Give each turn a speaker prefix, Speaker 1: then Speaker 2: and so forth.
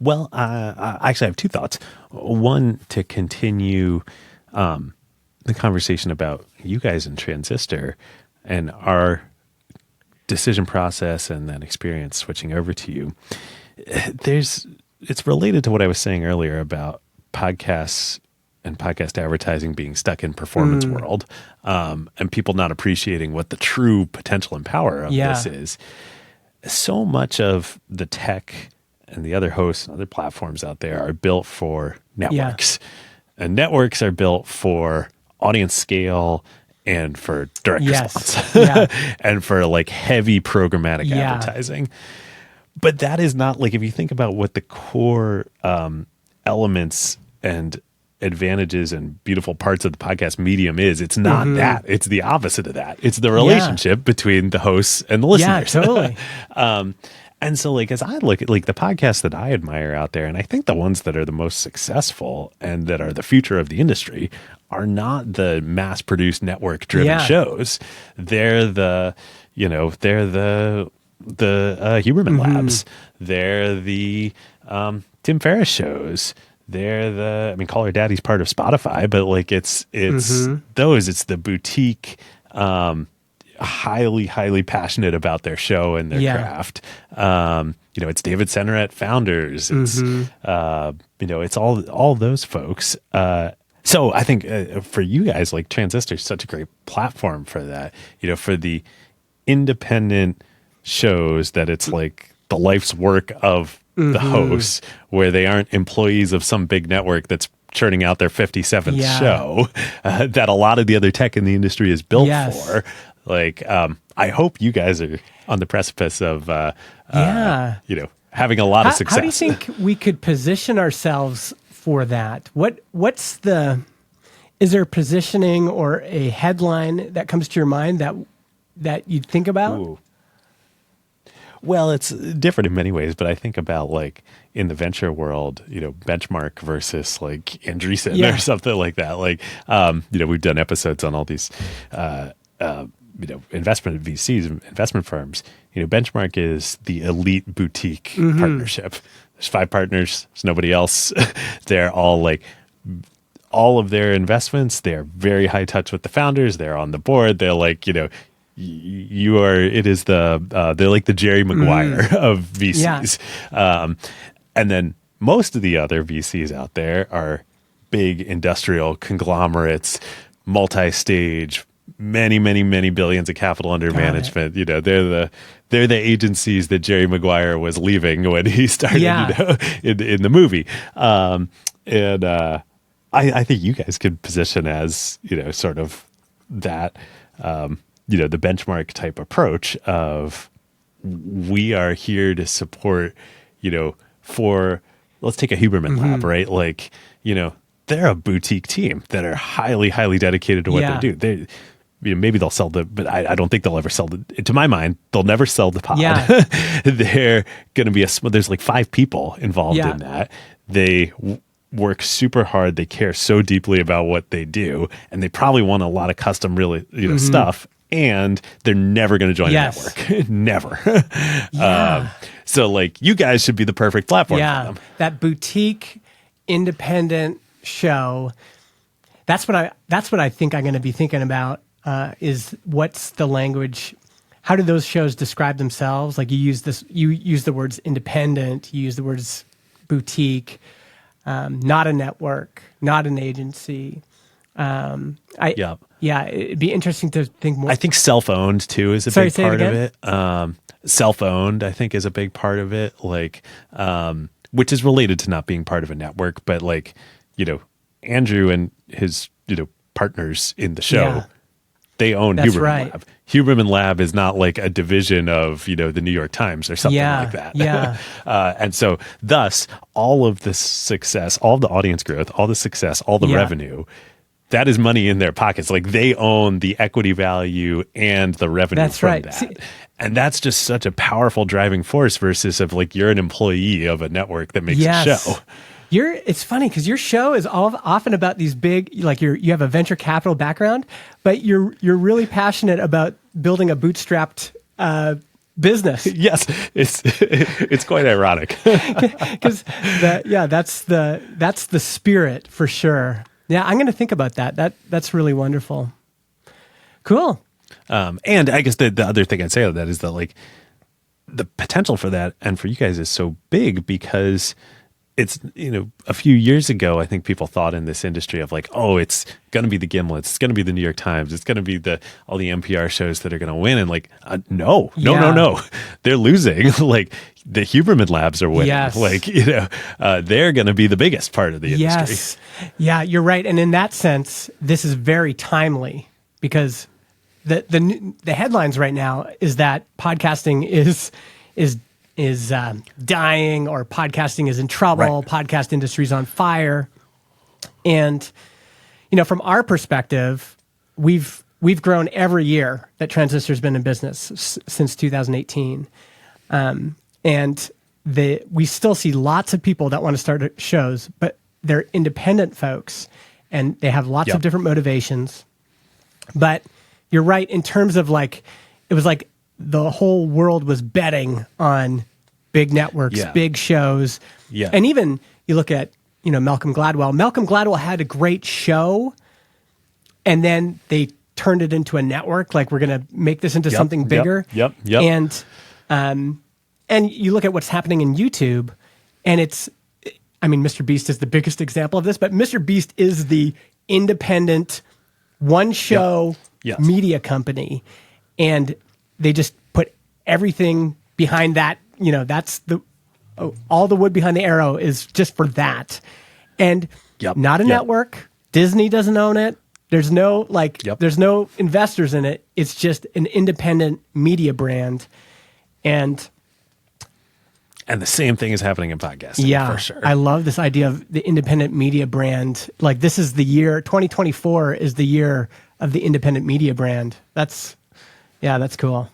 Speaker 1: Well, I actually have two thoughts. One, to continue the conversation about you guys in Transistor and our decision process and then experience switching over to you. It's related to what I was saying earlier about podcasts and podcast advertising being stuck in performance world, and people not appreciating what the true potential and power of this is. So much of the tech and the other hosts and other platforms out there are built for networks. And networks are built for audience scale and for direct response and for like heavy programmatic advertising. But that is not like, if you think about what the core elements and advantages and beautiful parts of the podcast medium is, it's not that. It's the opposite of that. It's the relationship between the hosts and the listeners.
Speaker 2: Yeah, totally.
Speaker 1: And so, like, as I look at like the podcasts that I admire out there, and I think the ones that are the most successful and that are the future of the industry are not the mass-produced network-driven shows. They're the Huberman Labs. They're the Tim Ferriss shows. They're Call Her Daddy's part of Spotify, but like it's those. It's the boutique. Highly passionate about their show and their craft. It's David Senner at Founders. It's it's all those folks. So I think for you guys, like Transistor is such a great platform for that. For the independent shows that it's like the life's work of the hosts, where they aren't employees of some big network that's churning out their 57th show that a lot of the other tech in the industry is built for. Like, I hope you guys are on the precipice of, having a lot of success.
Speaker 2: How do you think we could position ourselves for that? Is there positioning or a headline that comes to your mind that you'd think about?
Speaker 1: Ooh. Well, it's different in many ways, but I think about like in the venture world, Benchmark versus like Andreessen or something like that. Like, we've done episodes on all these, investment VCs, investment firms. Benchmark is the elite boutique partnership. There's 5 partners. There's nobody else. They're all like, all of their investments, they're very high touch with the founders. They're on the board. They're like, they're like the Jerry Maguire of VCs. And then most of the other VCs out there are big industrial conglomerates, multi-stage, many billions of capital under management. They're the agencies that Jerry Maguire was leaving when he started in the movie. I think you guys could position as sort of that the Benchmark type approach of, we are here to support for, let's take a Huberman Lab, right? Like they're a boutique team that are highly dedicated to what they do. Maybe they'll sell but I don't think they'll ever sell to my mind, they'll never sell the pod. They're going to be there's like 5 people involved in that. They work super hard. They care so deeply about what they do, and they probably want a lot of custom stuff, and they're never going to join a network. Never. So like you guys should be the perfect platform for them.
Speaker 2: That boutique independent show. That's what I think I'm going to be thinking about. Is what's the language? How do those shows describe themselves? Like you use the words independent, you use the words boutique, not a network, not an agency. It'd be interesting to think more.
Speaker 1: I think self-owned too is a big part of it. Self-owned, I think, is a big part of it. Like, which is related to not being part of a network, but like, Andrew and his, partners in the show, they own Huberman Lab. Huberman Lab is not like a division of, the New York Times or something like that. And so thus all of this success, all the audience growth, all the success, all the revenue, that is money in their pockets. Like they own the equity value and the revenue from that. And that's just such a powerful driving force versus of like, you're an employee of a network that makes a show.
Speaker 2: It's funny because your show is often about these big, like you have a venture capital background, but you're really passionate about building a bootstrapped business.
Speaker 1: Yes, it's quite ironic.
Speaker 2: Because that's the spirit for sure. Yeah, I'm going to think about that. That's really wonderful. Cool.
Speaker 1: And I guess the other thing I'd say on that is that like the potential for that and for you guys is so big because it's, a few years ago, I think people thought in this industry of like, oh, it's going to be the Gimlets, it's going to be the New York Times, it's going to be all the NPR shows that are going to win. And like, no, they're losing. Like the Huberman Labs are winning.
Speaker 2: Yes.
Speaker 1: Like, they're going to be the biggest part of the industry.
Speaker 2: Yes. Yeah, you're right. And in that sense, this is very timely because the headlines right now is that podcasting is dying or podcasting is in trouble. Right. Podcast industry's on fire. And, from our perspective, we've grown every year that Transistor's been in business since 2018. And we still see lots of people that want to start shows, but they're independent folks and they have lots of different motivations. But you're right in terms of like, it was like the whole world was betting on big networks, big shows. Yeah. And even you look at, Malcolm Gladwell. Malcolm Gladwell had a great show and then they turned it into a network. Like we're going to make this into something bigger.
Speaker 1: Yep.
Speaker 2: And you look at what's happening in YouTube and Mr. Beast is the biggest example of this, but Mr. Beast is the independent one show media company. And they just put everything behind that. That's all the wood behind the arrow is just for that. And not a network. Disney doesn't own it. There's no there's no investors in it. It's just an independent media brand. And
Speaker 1: the same thing is happening in podcasting for sure.
Speaker 2: I love this idea of the independent media brand. Like this is the year 2024 is the year of the independent media brand. That's cool.